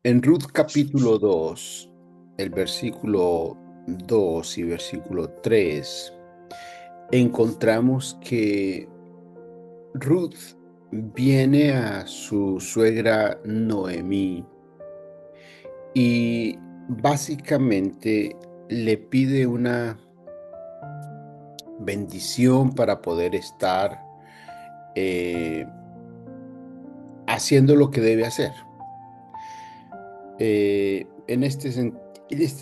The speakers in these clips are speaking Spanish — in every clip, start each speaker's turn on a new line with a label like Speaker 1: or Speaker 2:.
Speaker 1: En Ruth capítulo 2, el versículo 2 y versículo 3, encontramos que Ruth viene a su suegra Noemí y básicamente le pide una bendición para poder estar eh, haciendo lo que debe hacer. En este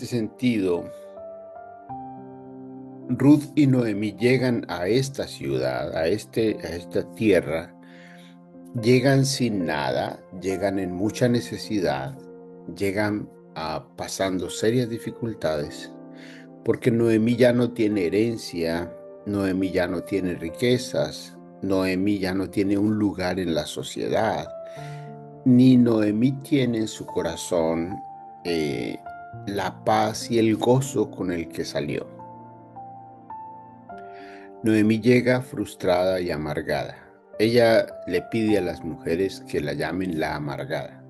Speaker 1: sentido, Ruth y Noemí llegan a esta ciudad, a esta tierra, llegan sin nada, llegan en mucha necesidad, llegan pasando serias dificultades, porque Noemí ya no tiene herencia, Noemí ya no tiene riquezas, Noemí ya no tiene un lugar en la sociedad, ni Noemí tiene en su corazón la paz y el gozo con el que salió. Noemí llega frustrada y amargada. Ella le pide a las mujeres que la llamen la amargada,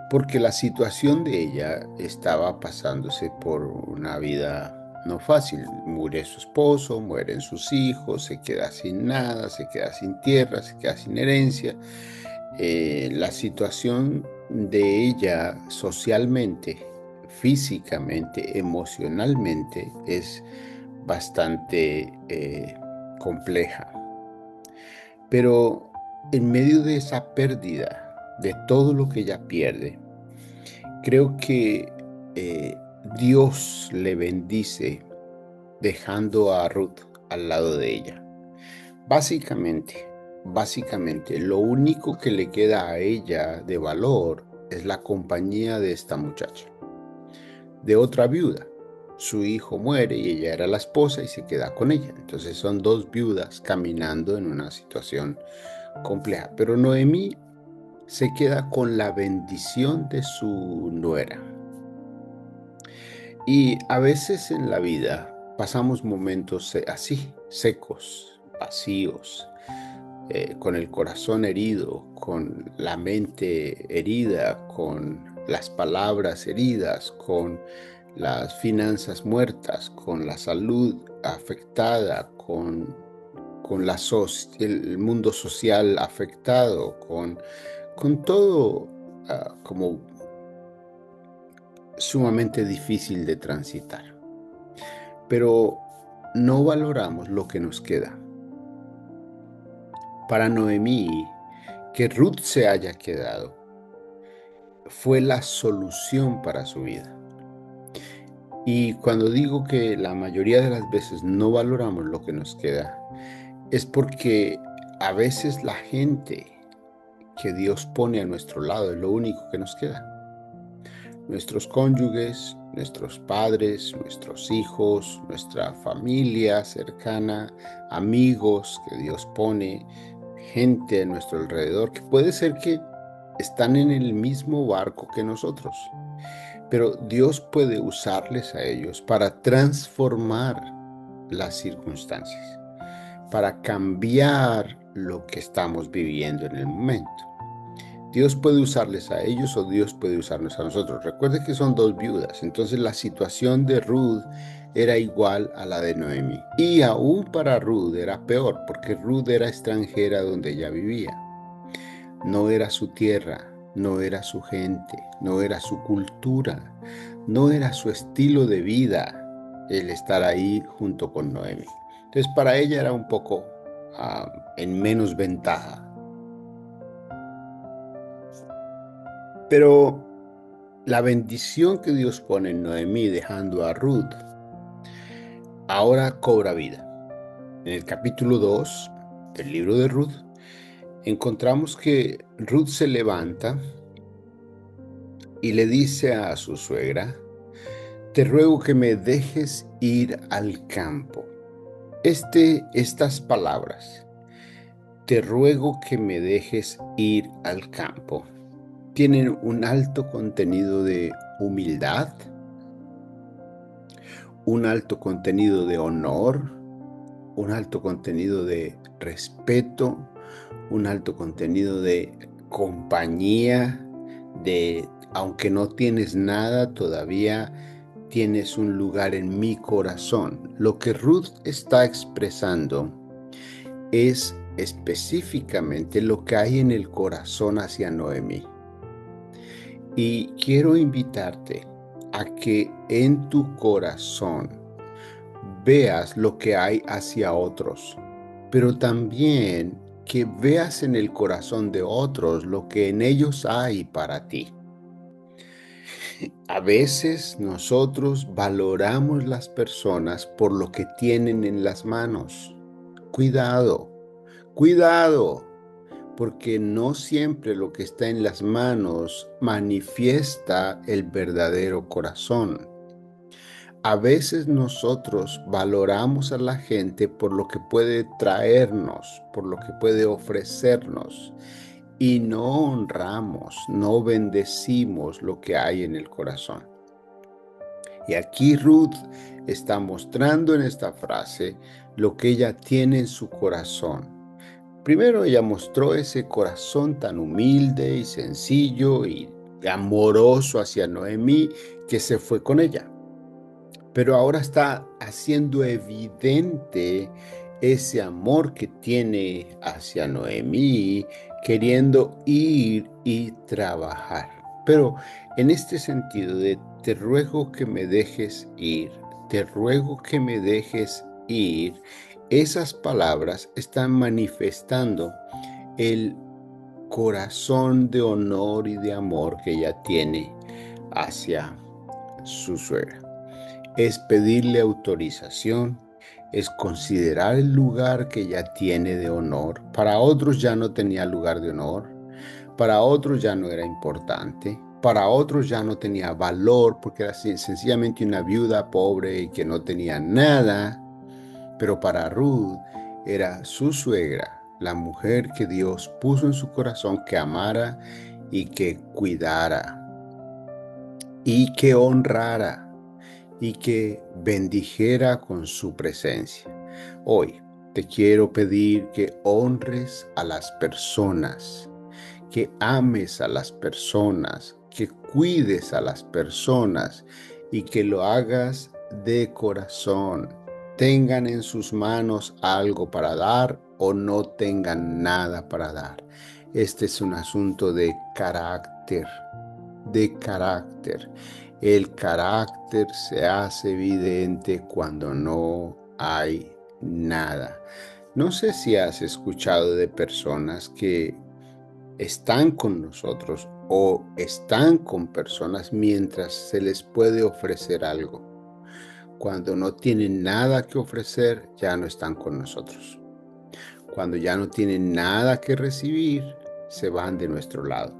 Speaker 1: porque la situación de ella estaba pasándose por una vida no fácil. Muere su esposo, mueren sus hijos, se queda sin nada, se queda sin tierra, se queda sin herencia. La situación de ella socialmente, físicamente, emocionalmente es bastante compleja. Pero en medio de esa pérdida, de todo lo que ella pierde, creo que Dios le bendice dejando a Ruth al lado de ella. Básicamente, lo único que le queda a ella de valor es la compañía de esta muchacha, de otra viuda. Su hijo muere y ella era la esposa y se queda con ella. Entonces son dos viudas caminando en una situación compleja. Pero Noemí se queda con la bendición de su nuera. Y a veces en la vida pasamos momentos así, secos, vacíos, con el corazón herido, con la mente herida, con las palabras heridas, con las finanzas muertas, con la salud afectada, con el mundo social afectado, con todo como sumamente difícil de transitar. Pero no valoramos lo que nos queda. Para Noemí, que Ruth se haya quedado fue la solución para su vida. Y cuando digo que la mayoría de las veces no valoramos lo que nos queda, es porque a veces la gente que Dios pone a nuestro lado es lo único que nos queda. Nuestros cónyuges, nuestros padres, nuestros hijos, nuestra familia cercana, amigos que Dios pone, gente a nuestro alrededor, que puede ser que están en el mismo barco que nosotros, pero Dios puede usarles a ellos para transformar las circunstancias, para cambiar lo que estamos viviendo en el momento. Dios puede usarles a ellos o Dios puede usarnos a nosotros. Recuerde que son dos viudas, entonces la situación de Ruth era igual a la de Noemí. Y aún para Ruth era peor, porque Ruth era extranjera donde ella vivía. No era su tierra, no era su gente, no era su cultura, no era su estilo de vida el estar ahí junto con Noemi. Entonces para ella era un poco en menos ventaja. Pero la bendición que Dios pone en Noemí dejando a Ruth ahora cobra vida. En el capítulo 2 del libro de Ruth encontramos que Ruth se levanta y le dice a su suegra: te ruego que me dejes ir al campo. Estas palabras, te ruego que me dejes ir al campo, tienen un alto contenido de humildad, un alto contenido de honor, un alto contenido de respeto, un alto contenido de compañía, de aunque no tienes nada, todavía tienes un lugar en mi corazón. Lo que Ruth está expresando es específicamente lo que hay en el corazón hacia Noemí. Y quiero invitarte a que en tu corazón veas lo que hay hacia otros, pero también que veas en el corazón de otros lo que en ellos hay para ti. A veces nosotros valoramos las personas por lo que tienen en las manos. Cuidado, cuidado, porque no siempre lo que está en las manos manifiesta el verdadero corazón. A veces nosotros valoramos a la gente por lo que puede traernos, por lo que puede ofrecernos, y no honramos, no bendecimos lo que hay en el corazón. Y aquí Ruth está mostrando en esta frase lo que ella tiene en su corazón. Primero ella mostró ese corazón tan humilde y sencillo y amoroso hacia Noemí que se fue con ella. Pero ahora está haciendo evidente ese amor que tiene hacia Noemí, queriendo ir y trabajar. Pero en este sentido de te ruego que me dejes ir, te ruego que me dejes ir, esas palabras están manifestando el corazón de honor y de amor que ella tiene hacia su suegra. Es pedirle autorización, es considerar el lugar que ella tiene de honor. Para otros ya no tenía lugar de honor, para otros ya no era importante, para otros ya no tenía valor porque era sencillamente una viuda pobre y que no tenía nada, pero para Ruth era su suegra, la mujer que Dios puso en su corazón que amara y que cuidara y que honrara y que bendijera con su presencia. Hoy te quiero pedir que honres a las personas, que ames a las personas, que cuides a las personas y que lo hagas de corazón. Tengan en sus manos algo para dar o no tengan nada para dar. Este es un asunto de carácter, de carácter. El carácter se hace evidente cuando no hay nada. No sé si has escuchado de personas que están con nosotros o están con personas mientras se les puede ofrecer algo. Cuando no tienen nada que ofrecer, ya no están con nosotros. Cuando ya no tienen nada que recibir, se van de nuestro lado.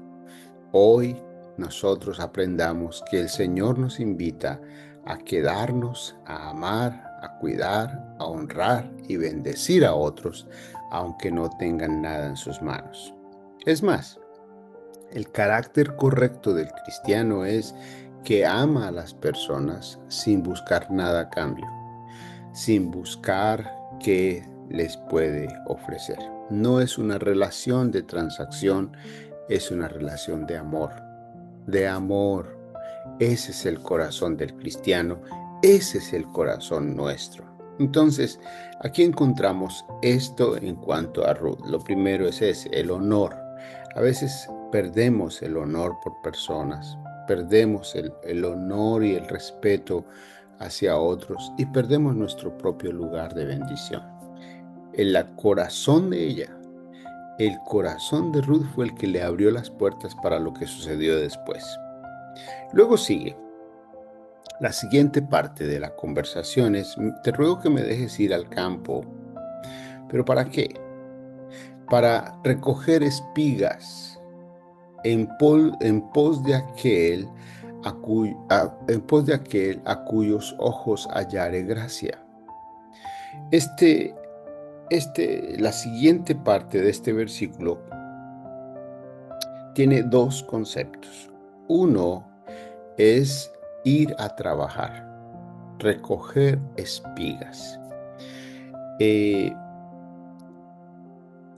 Speaker 1: Hoy nosotros aprendamos que el Señor nos invita a quedarnos, a amar, a cuidar, a honrar y bendecir a otros, aunque no tengan nada en sus manos. Es más, el carácter correcto del cristiano es que ama a las personas sin buscar nada a cambio, sin buscar qué les puede ofrecer. No es una relación de transacción, es una relación de amor. De amor. Ese es el corazón del cristiano, ese es el corazón nuestro. Entonces, aquí encontramos esto en cuanto a Ruth. Lo primero es ese, el honor. A veces perdemos el honor por personas, perdemos el honor y el respeto hacia otros y perdemos nuestro propio lugar de bendición. El corazón de ella, el corazón de Ruth fue el que le abrió las puertas para lo que sucedió después. Luego sigue la siguiente parte de la conversación es, te ruego que me dejes ir al campo. ¿Pero para qué? Para recoger espigas en pos de aquel a cuyos ojos hallare gracia. La siguiente parte de este versículo tiene dos conceptos. Uno es ir a trabajar, recoger espigas.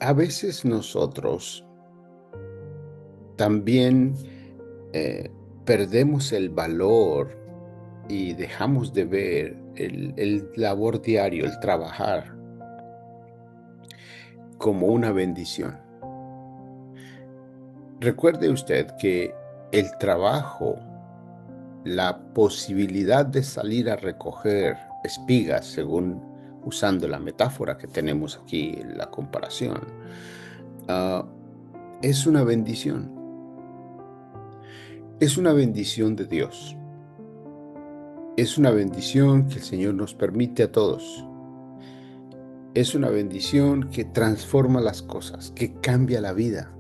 Speaker 1: A veces nosotros también perdemos el valor y dejamos de ver el labor diario, el trabajar, como una bendición. Recuerde usted que el trabajo, la posibilidad de salir a recoger espigas, según usando la metáfora que tenemos aquí, la comparación, ah, es una bendición. Es una bendición de Dios. Es una bendición que el Señor nos permite a todos. Es una bendición que transforma las cosas, que cambia la vida.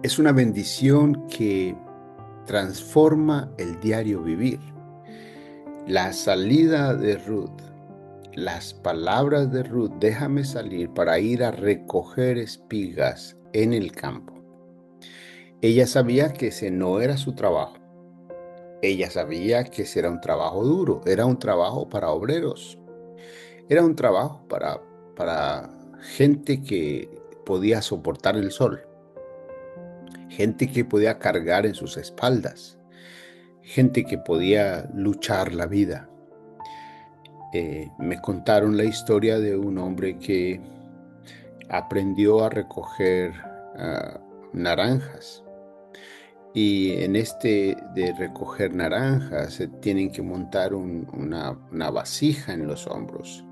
Speaker 1: Es una bendición que transforma el diario vivir. La salida de Ruth, las palabras de Ruth, déjame salir para ir a recoger espigas en el campo. Ella sabía que ese no era su trabajo. Ella sabía que ese era un trabajo duro, era un trabajo para obreros, era un trabajo para gente que podía soportar el sol, gente que podía cargar en sus espaldas, gente que podía luchar la vida. Me contaron la historia de un hombre que aprendió a recoger naranjas. Y en este de recoger naranjas se tienen que montar una vasija en los hombros.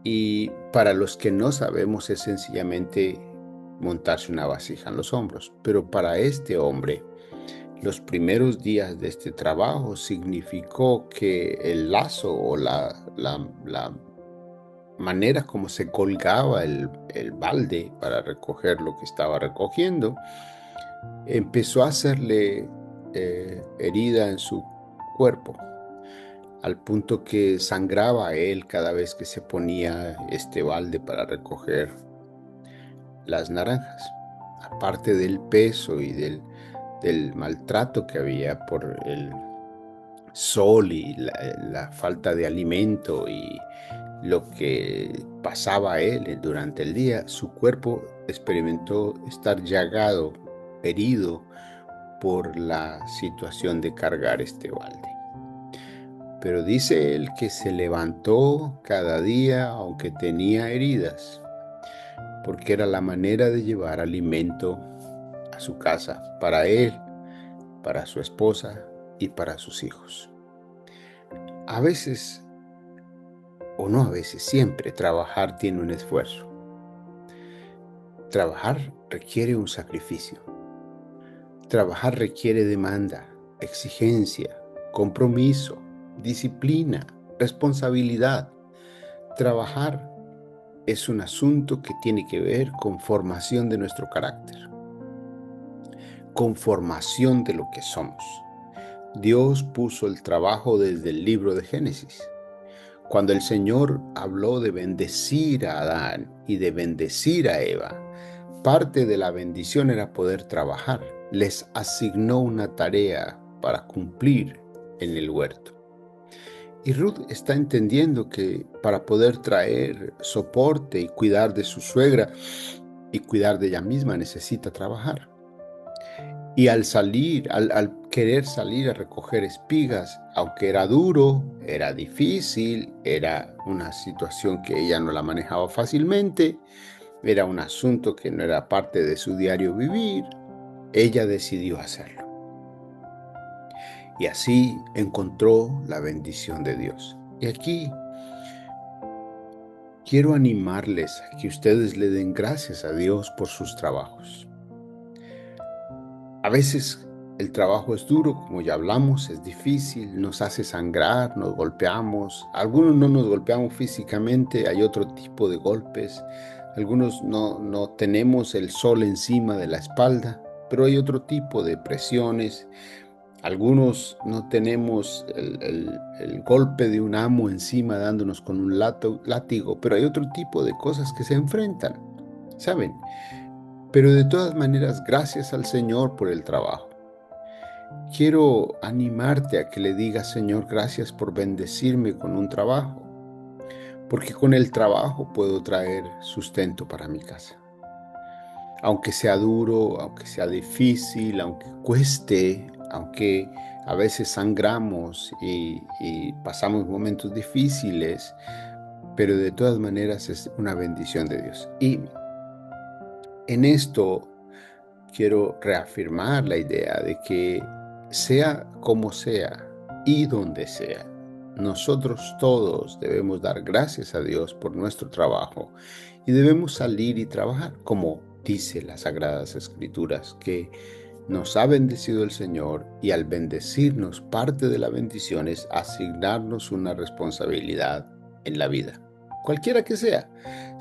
Speaker 1: Y para los que no sabemos es sencillamente montarse una vasija en los hombros. Pero para este hombre, los primeros días de este trabajo significó que el lazo o la manera como se colgaba el balde para recoger lo que estaba recogiendo, empezó a hacerle herida en su cuerpo, al punto que sangraba a él cada vez que se ponía este balde para recoger las naranjas. Aparte del peso y del maltrato que había por el sol y la falta de alimento y lo que pasaba a él durante el día, su cuerpo experimentó estar llagado, herido por la situación de cargar este balde. Pero dice él que se levantó cada día aunque tenía heridas, porque era la manera de llevar alimento a su casa, para él, para su esposa y para sus hijos. A veces, o no a veces, siempre trabajar tiene un esfuerzo. Trabajar requiere un sacrificio. Trabajar requiere demanda, exigencia, compromiso, disciplina, responsabilidad. Trabajar es un asunto que tiene que ver con formación de nuestro carácter, con formación de lo que somos. Dios puso el trabajo desde el libro de Génesis. Cuando el Señor habló de bendecir a Adán y de bendecir a Eva, parte de la bendición era poder trabajar. Les asignó una tarea para cumplir en el huerto. Y Ruth está entendiendo que para poder traer soporte y cuidar de su suegra y cuidar de ella misma necesita trabajar. Y al querer salir a recoger espigas, aunque era duro, era difícil, era una situación que ella no la manejaba fácilmente, era un asunto que no era parte de su diario vivir, ella decidió hacerlo. Y así encontró la bendición de Dios. Y aquí quiero animarles a que ustedes le den gracias a Dios por sus trabajos. A veces el trabajo es duro, como ya hablamos, es difícil, nos hace sangrar, nos golpeamos. Algunos no nos golpeamos físicamente, hay otro tipo de golpes. Algunos no tenemos el sol encima de la espalda, pero hay otro tipo de presiones. Algunos no tenemos el golpe de un amo encima dándonos con un látigo, pero hay otro tipo de cosas que se enfrentan, ¿saben? Pero de todas maneras, gracias al Señor por el trabajo. Quiero animarte a que le digas, Señor, gracias por bendecirme con un trabajo, porque con el trabajo puedo traer sustento para mi casa. Aunque sea duro, aunque sea difícil, aunque cueste, aunque a veces sangramos y pasamos momentos difíciles, pero de todas maneras es una bendición de Dios. Y en esto quiero reafirmar la idea de que sea como sea y donde sea, nosotros todos debemos dar gracias a Dios por nuestro trabajo y debemos salir y trabajar, como dice las Sagradas Escrituras, que nos ha bendecido el Señor y al bendecirnos parte de la bendición es asignarnos una responsabilidad en la vida. Cualquiera que sea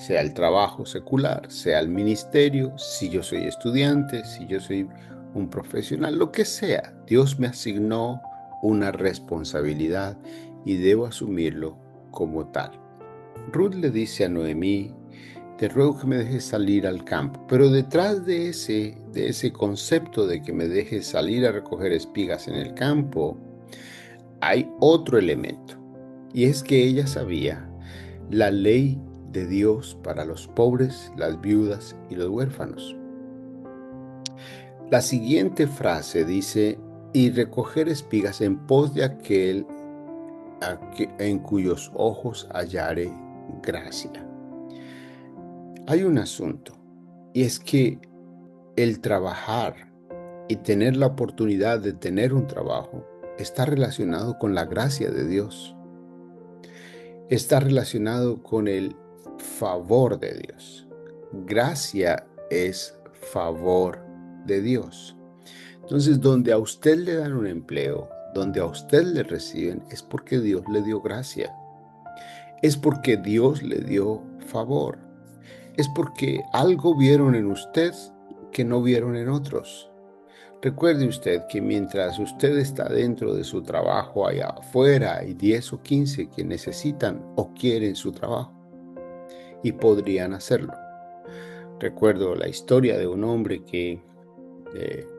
Speaker 1: el trabajo secular, sea el ministerio, si yo soy estudiante, si yo soy un profesional, lo que sea, Dios me asignó una responsabilidad y debo asumirlo como tal. Ruth le dice a Noemí: te ruego que me dejes salir al campo. Pero detrás de ese concepto de que me dejes salir a recoger espigas en el campo, hay otro elemento. Y es que ella sabía la ley de Dios para los pobres, las viudas y los huérfanos. La siguiente frase dice: y recoger espigas en pos de aquel en cuyos ojos hallare gracia. Hay un asunto, y es que el trabajar y tener la oportunidad de tener un trabajo está relacionado con la gracia de Dios. Está relacionado con el favor de Dios. Gracia es favor de Dios. Entonces, donde a usted le dan un empleo, donde a usted le reciben, es porque Dios le dio gracia. Es porque Dios le dio favor. Es porque algo vieron en usted que no vieron en otros. Recuerde usted que mientras usted está dentro de su trabajo, allá afuera hay 10 o 15 que necesitan o quieren su trabajo y podrían hacerlo. Recuerdo la historia de un hombre que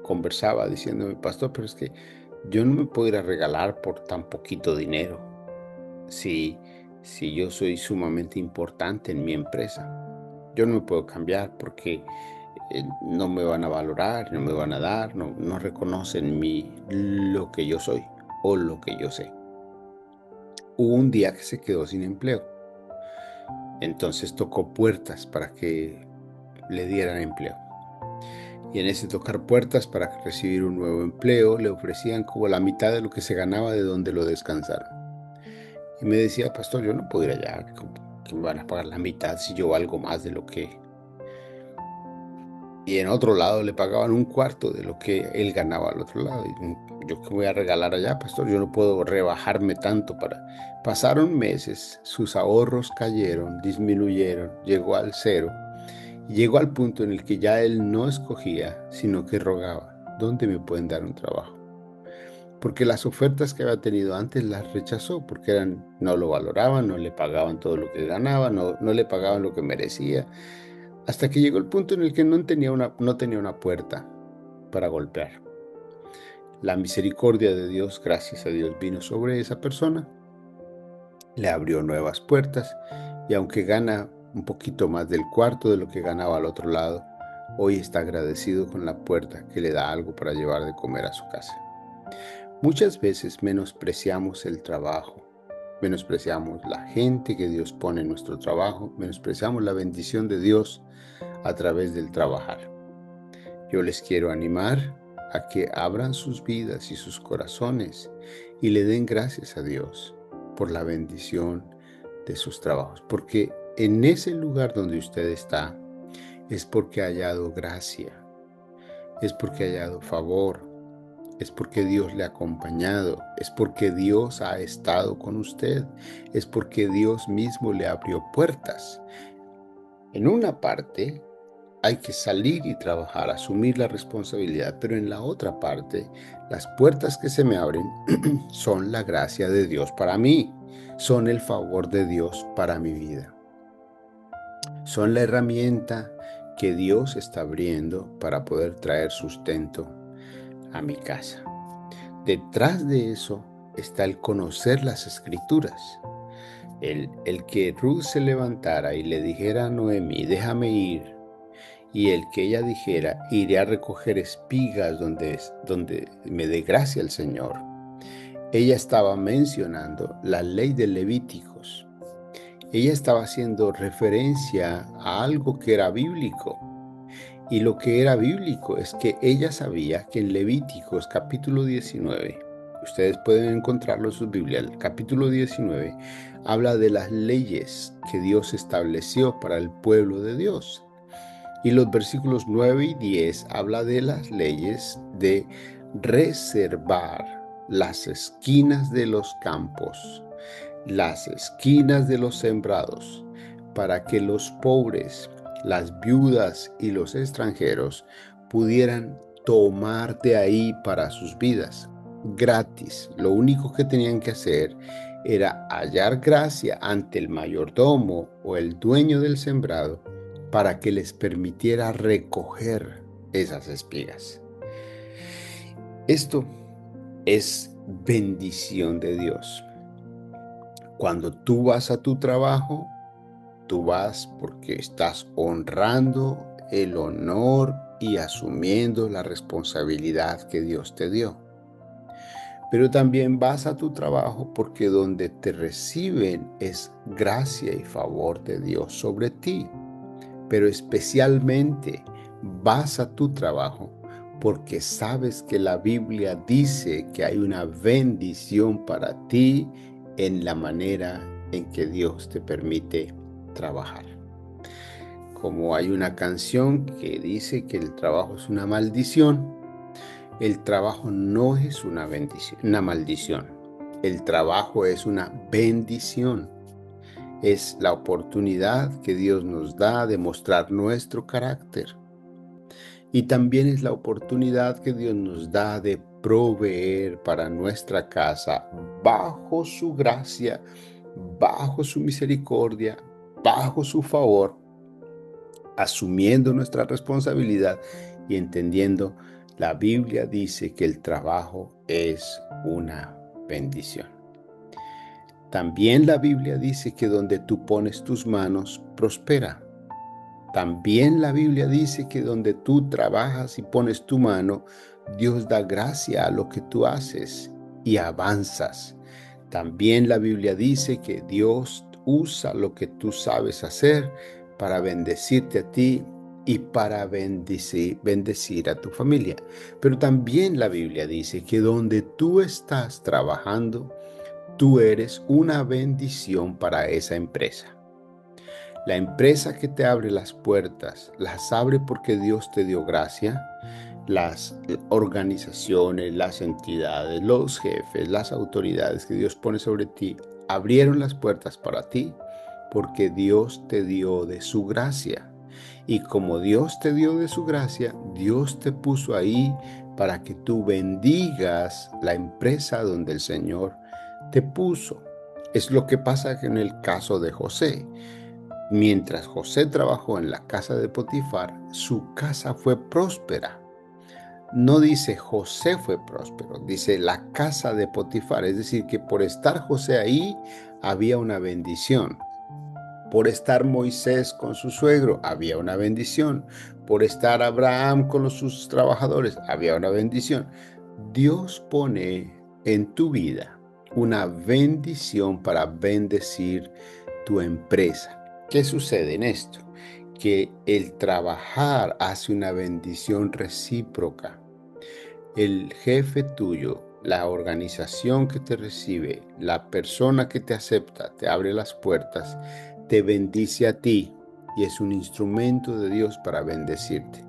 Speaker 1: conversaba diciéndome: pastor, pero es que yo no me puedo ir a regalar por tan poquito dinero si, si yo soy sumamente importante en mi empresa. Yo no me puedo cambiar porque no me van a valorar, no me van a dar, no reconocen lo que yo soy o lo que yo sé. Hubo un día que se quedó sin empleo. Entonces tocó puertas para que le dieran empleo. Y en ese tocar puertas para recibir un nuevo empleo, le ofrecían como la mitad de lo que se ganaba de donde lo descansaron. Y me decía: pastor, yo no puedo ir allá, que me van a pagar la mitad si yo valgo más de lo que... Y en otro lado le pagaban un cuarto de lo que él ganaba al otro lado. Y yo qué voy a regalar allá, pastor, yo no puedo rebajarme tanto para... Pasaron meses, sus ahorros cayeron, disminuyeron, llegó al cero. Y llegó al punto en el que ya él no escogía, sino que rogaba: ¿dónde me pueden dar un trabajo? Porque las ofertas que había tenido antes las rechazó, porque no lo valoraban, no le pagaban todo lo que ganaba, no le pagaban lo que merecía. Hasta que llegó el punto en el que no tenía una puerta para golpear. La misericordia de Dios, gracias a Dios, vino sobre esa persona, le abrió nuevas puertas, y aunque gana un poquito más del cuarto de lo que ganaba al otro lado, hoy está agradecido con la puerta que le da algo para llevar de comer a su casa. Muchas veces menospreciamos el trabajo, menospreciamos la gente que Dios pone en nuestro trabajo, menospreciamos la bendición de Dios a través del trabajar. Yo les quiero animar a que abran sus vidas y sus corazones y le den gracias a Dios por la bendición de sus trabajos, porque en ese lugar donde usted está es porque ha hallado gracia, es porque ha hallado favor, es porque Dios le ha acompañado, es porque Dios ha estado con usted, es porque Dios mismo le abrió puertas. En una parte hay que salir y trabajar, asumir la responsabilidad, pero en la otra parte, las puertas que se me abren son la gracia de Dios para mí, son el favor de Dios para mi vida, son la herramienta que Dios está abriendo para poder traer sustento a mi casa. Detrás de eso está el conocer las Escrituras. El que Ruth se levantara y le dijera a Noemí: déjame ir y el que ella dijera, iré a recoger espigas donde me dé gracia el Señor, ella estaba mencionando la ley de Levíticos. Ella estaba haciendo referencia a algo que era bíblico. Y lo que era bíblico es que ella sabía que en Levíticos capítulo 19, ustedes pueden encontrarlo en sus Biblias, el capítulo 19 habla de las leyes que Dios estableció para el pueblo de Dios. Y los versículos 9 y 10 habla de las leyes de reservar las esquinas de los campos, las esquinas de los sembrados, para que los pobres, las viudas y los extranjeros pudieran tomar de ahí para sus vidas, gratis. Lo único que tenían que hacer era hallar gracia ante el mayordomo o el dueño del sembrado para que les permitiera recoger esas espigas. Esto es bendición de Dios. Cuando tú vas a tu trabajo, tú vas porque estás honrando el honor y asumiendo la responsabilidad que Dios te dio. Pero también vas a tu trabajo porque donde te reciben es gracia y favor de Dios sobre ti. Pero especialmente vas a tu trabajo porque sabes que la Biblia dice que hay una bendición para ti en la manera en que Dios te permite trabajar. Como hay una canción que dice que el trabajo es una maldición, el trabajo no es una maldición. El trabajo es una bendición. Es la oportunidad que Dios nos da de mostrar nuestro carácter. Y también es la oportunidad que Dios nos da de proveer para nuestra casa bajo su gracia, bajo su misericordia, bajo su favor, asumiendo nuestra responsabilidad y entendiendo, la Biblia dice que el trabajo es una bendición. También la Biblia dice que donde tú pones tus manos, prospera. También la Biblia dice que donde tú trabajas y pones tu mano, Dios da gracia a lo que tú haces y avanzas. También la Biblia dice que Dios usa lo que tú sabes hacer para bendecirte a ti y para bendecir a tu familia. Pero también la Biblia dice que donde tú estás trabajando, tú eres una bendición para esa empresa. La empresa que te abre las puertas, las abre porque Dios te dio gracia. Las organizaciones, las entidades, los jefes, las autoridades que Dios pone sobre ti, abrieron las puertas para ti porque Dios te dio de su gracia. Y como Dios te dio de su gracia, Dios te puso ahí para que tú bendigas la empresa donde el Señor te puso. Es lo que pasa en el caso de José. Mientras José trabajó en la casa de Potifar, su casa fue próspera. No dice José fue próspero, dice la casa de Potifar. Es decir, que por estar José ahí había una bendición. Por estar Moisés con su suegro había una bendición. Por estar Abraham con sus trabajadores había una bendición. Dios pone en tu vida una bendición para bendecir tu empresa. ¿Qué sucede en esto? Que el trabajar hace una bendición recíproca. El jefe tuyo, la organización que te recibe, la persona que te acepta, te abre las puertas, te bendice a ti y es un instrumento de Dios para bendecirte.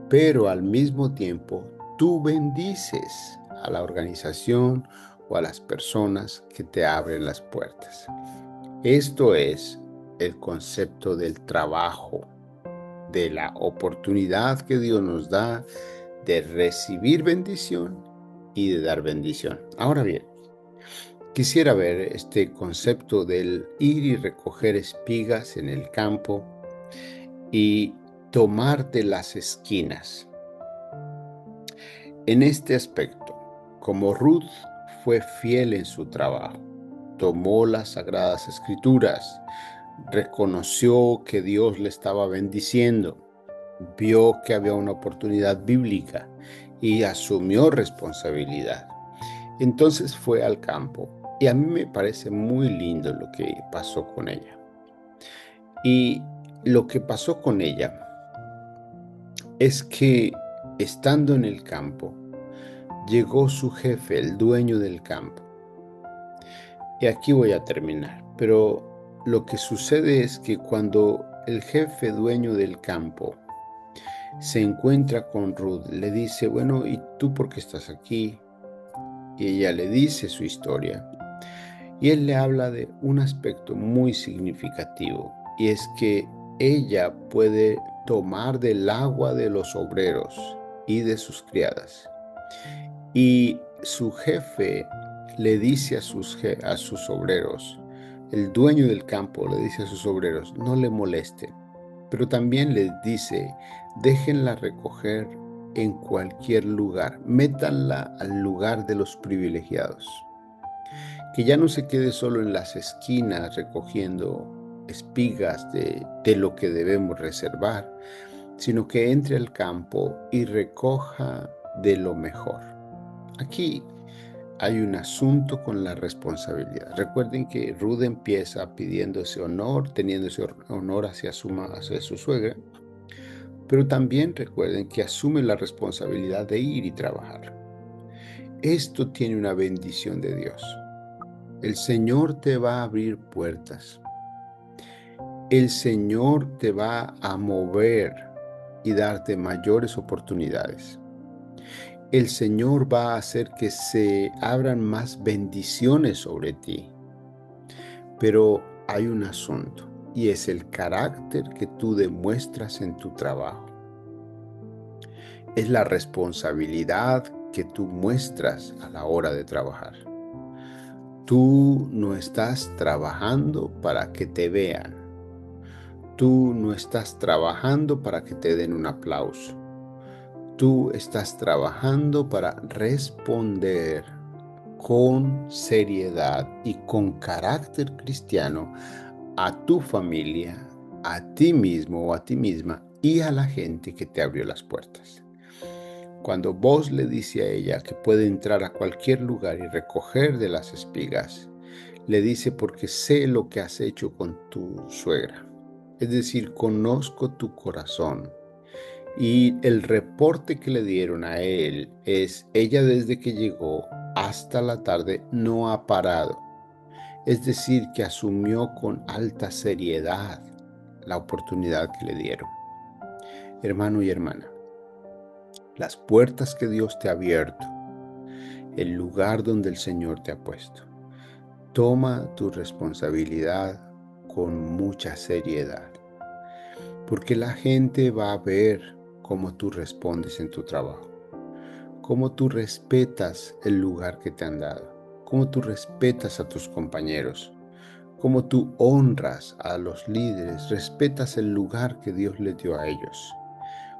Speaker 1: Pero al mismo tiempo, tú bendices a la organización o a las personas que te abren las puertas. Esto es el concepto del trabajo, de la oportunidad que Dios nos da de recibir bendición y de dar bendición. Ahora bien, quisiera ver este concepto del ir y recoger espigas en el campo y tomar de las esquinas. En este aspecto, como Ruth fue fiel en su trabajo, tomó las sagradas escrituras, reconoció que Dios le estaba bendiciendo vio que había una oportunidad bíblica y asumió responsabilidad. Entonces fue al campo y a mí me parece muy lindo lo que pasó con ella. Y lo que pasó con ella es que estando en el campo, llegó su jefe, el dueño del campo. Y aquí voy a terminar, pero lo que sucede es que cuando el jefe dueño del campo se encuentra con Ruth, le dice, bueno, ¿y tú por qué estás aquí? Y ella le dice su historia. Y él le habla de un aspecto muy significativo, y es que ella puede tomar del agua de los obreros y de sus criadas. Y su jefe le dice a sus obreros, el dueño del campo le dice a sus obreros, no le molesten, pero también les dice, déjenla recoger en cualquier lugar, métanla al lugar de los privilegiados. Que ya no se quede solo en las esquinas recogiendo espigas de lo que debemos reservar, sino que entre al campo y recoja de lo mejor. Aquí hay un asunto con la responsabilidad. Recuerden que Ruth empieza pidiendo ese honor, teniendo ese honor hacia su suegra, pero también recuerden que asume la responsabilidad de ir y trabajar. Esto tiene una bendición de Dios. El Señor te va a abrir puertas. El Señor te va a mover y darte mayores oportunidades. El Señor va a hacer que se abran más bendiciones sobre ti. Pero hay un asunto, y es el carácter que tú demuestras en tu trabajo. Es la responsabilidad que tú muestras a la hora de trabajar. Tú no estás trabajando para que te vean. Tú no estás trabajando para que te den un aplauso. Tú estás trabajando para responder con seriedad y con carácter cristiano a tu familia, a ti mismo o a ti misma y a la gente que te abrió las puertas. Cuando vos le dice a ella que puede entrar a cualquier lugar y recoger de las espigas, le dice porque sé lo que has hecho con tu suegra. Es decir, conozco tu corazón. Y el reporte que le dieron a él es, ella desde que llegó hasta la tarde no ha parado. Es decir, que asumió con alta seriedad la oportunidad que le dieron. Hermano y hermana, las puertas que Dios te ha abierto, el lugar donde el Señor te ha puesto, toma tu responsabilidad con mucha seriedad, porque la gente va a ver cómo tú respondes en tu trabajo, cómo tú respetas el lugar que te han dado, cómo tú respetas a tus compañeros, cómo tú honras a los líderes, respetas el lugar que Dios les dio a ellos,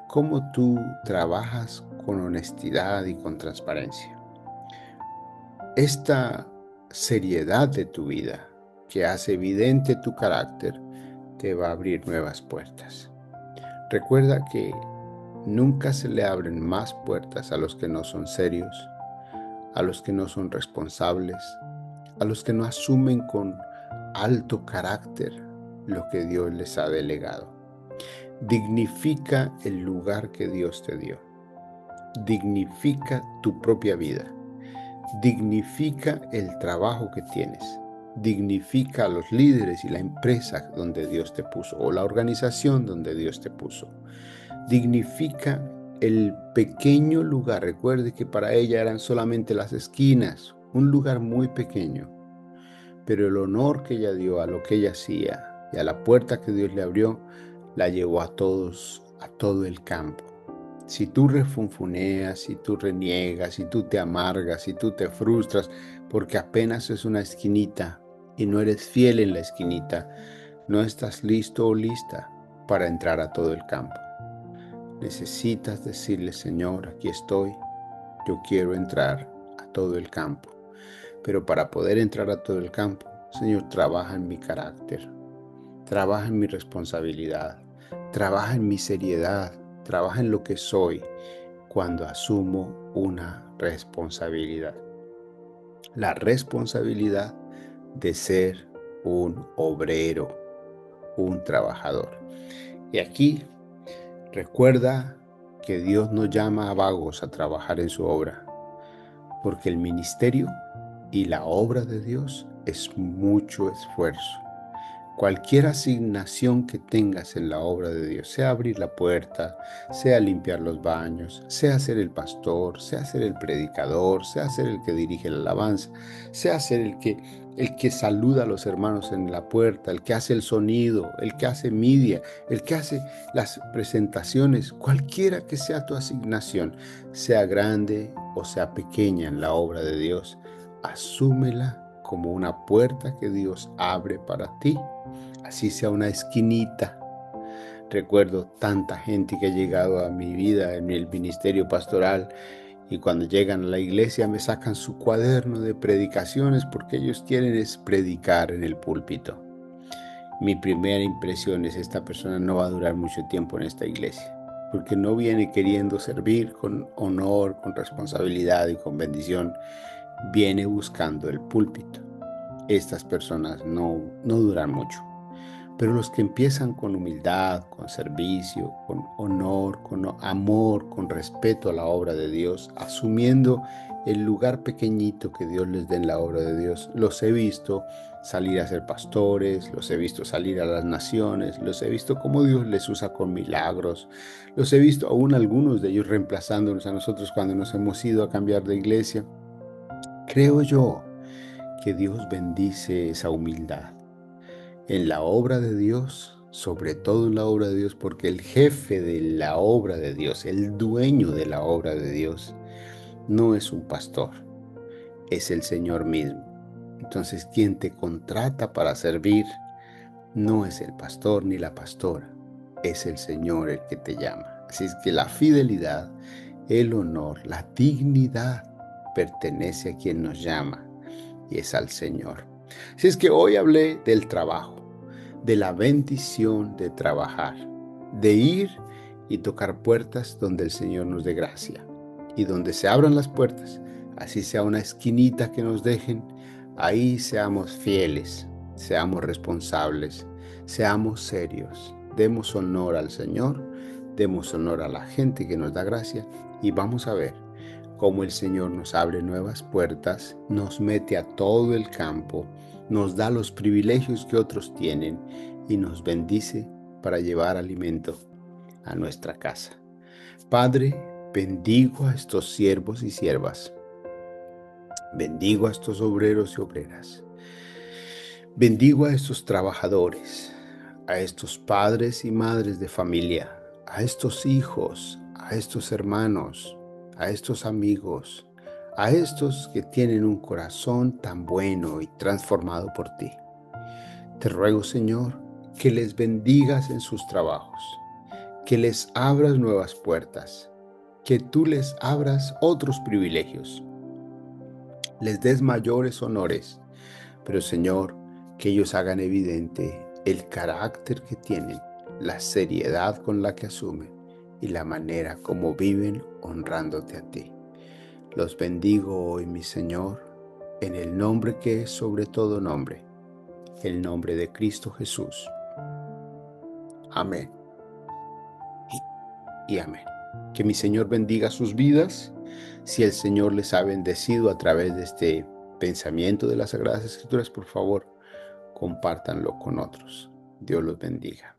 Speaker 1: cómo tú trabajas con honestidad y con transparencia. Esta seriedad de tu vida, que hace evidente tu carácter, te va a abrir nuevas puertas. Recuerda que nunca se le abren más puertas a los que no son serios, a los que no son responsables, a los que no asumen con alto carácter lo que Dios les ha delegado. Dignifica el lugar que Dios te dio. Dignifica tu propia vida. Dignifica el trabajo que tienes. Dignifica a los líderes y la empresa donde Dios te puso o la organización donde Dios te puso. Dignifica el pequeño lugar. Recuerde que para ella eran solamente las esquinas, un lugar muy pequeño. Pero el honor que ella dio a lo que ella hacía y a la puerta que Dios le abrió, la llevó a todos, a todo el campo. Si tú refunfuneas, si tú reniegas, si tú te amargas, si tú te frustras, porque apenas es una esquinita y no eres fiel en la esquinita, no estás listo o lista para entrar a todo el campo. Necesitas decirle, Señor, aquí estoy, yo quiero entrar a todo el campo. Pero para poder entrar a todo el campo, Señor, trabaja en mi carácter, trabaja en mi responsabilidad, trabaja en mi seriedad, trabaja en lo que soy cuando asumo una responsabilidad. La responsabilidad de ser un obrero, un trabajador. Y aquí recuerda que Dios no llama a vagos a trabajar en su obra, porque el ministerio y la obra de Dios es mucho esfuerzo. Cualquier asignación que tengas en la obra de Dios, sea abrir la puerta, sea limpiar los baños, sea ser el pastor, sea ser el predicador, sea ser el que dirige la alabanza, sea ser el que saluda a los hermanos en la puerta, el que hace el sonido, el que hace media, el que hace las presentaciones, cualquiera que sea tu asignación, sea grande o sea pequeña en la obra de Dios, asúmela como una puerta que Dios abre para ti, así sea una esquinita. Recuerdo tanta gente que ha llegado a mi vida en el ministerio pastoral y cuando llegan a la iglesia me sacan su cuaderno de predicaciones porque ellos quieren es predicar en el púlpito. Mi primera impresión es: esta persona no va a durar mucho tiempo en esta iglesia, porque no viene queriendo servir con honor, con responsabilidad y con bendición, viene buscando el púlpito. Estas personas no duran mucho. Pero los que empiezan con humildad, con servicio, con honor, con amor, con respeto a la obra de Dios, asumiendo el lugar pequeñito que Dios les dé en la obra de Dios, los he visto salir a ser pastores, los he visto salir a las naciones, los he visto cómo Dios les usa con milagros, los he visto aún algunos de ellos reemplazándonos a nosotros cuando nos hemos ido a cambiar de iglesia. Creo yo que Dios bendice esa humildad en la obra de Dios, sobre todo en la obra de Dios, porque el jefe de la obra de Dios, el dueño de la obra de Dios, no es un pastor, es el Señor mismo. Entonces, quien te contrata para servir no es el pastor ni la pastora, es el Señor el que te llama. Así es que la fidelidad, el honor, la dignidad pertenece a quien nos llama y es al Señor. Así es que hoy hablé del trabajo, de la bendición de trabajar, de ir y tocar puertas donde el Señor nos dé gracia. Y donde se abran las puertas, así sea una esquinita que nos dejen, ahí seamos fieles, seamos responsables, seamos serios, demos honor al Señor, demos honor a la gente que nos da gracia y vamos a ver cómo el Señor nos abre nuevas puertas, nos mete a todo el campo, nos da los privilegios que otros tienen y nos bendice para llevar alimento a nuestra casa. Padre, bendigo a estos siervos y siervas, bendigo a estos obreros y obreras, bendigo a estos trabajadores, a estos padres y madres de familia, a estos hijos, a estos hermanos, a estos amigos, a estos que tienen un corazón tan bueno y transformado por ti. Te ruego, Señor, que les bendigas en sus trabajos, que les abras nuevas puertas, que tú les abras otros privilegios, les des mayores honores, pero Señor, que ellos hagan evidente el carácter que tienen, la seriedad con la que asumen y la manera como viven honrándote a ti. Los bendigo hoy, mi Señor, en el nombre que es sobre todo nombre, el nombre de Cristo Jesús. Amén y amén. Que mi Señor bendiga sus vidas. Si el Señor les ha bendecido a través de este pensamiento de las Sagradas Escrituras, por favor, compártanlo con otros. Dios los bendiga.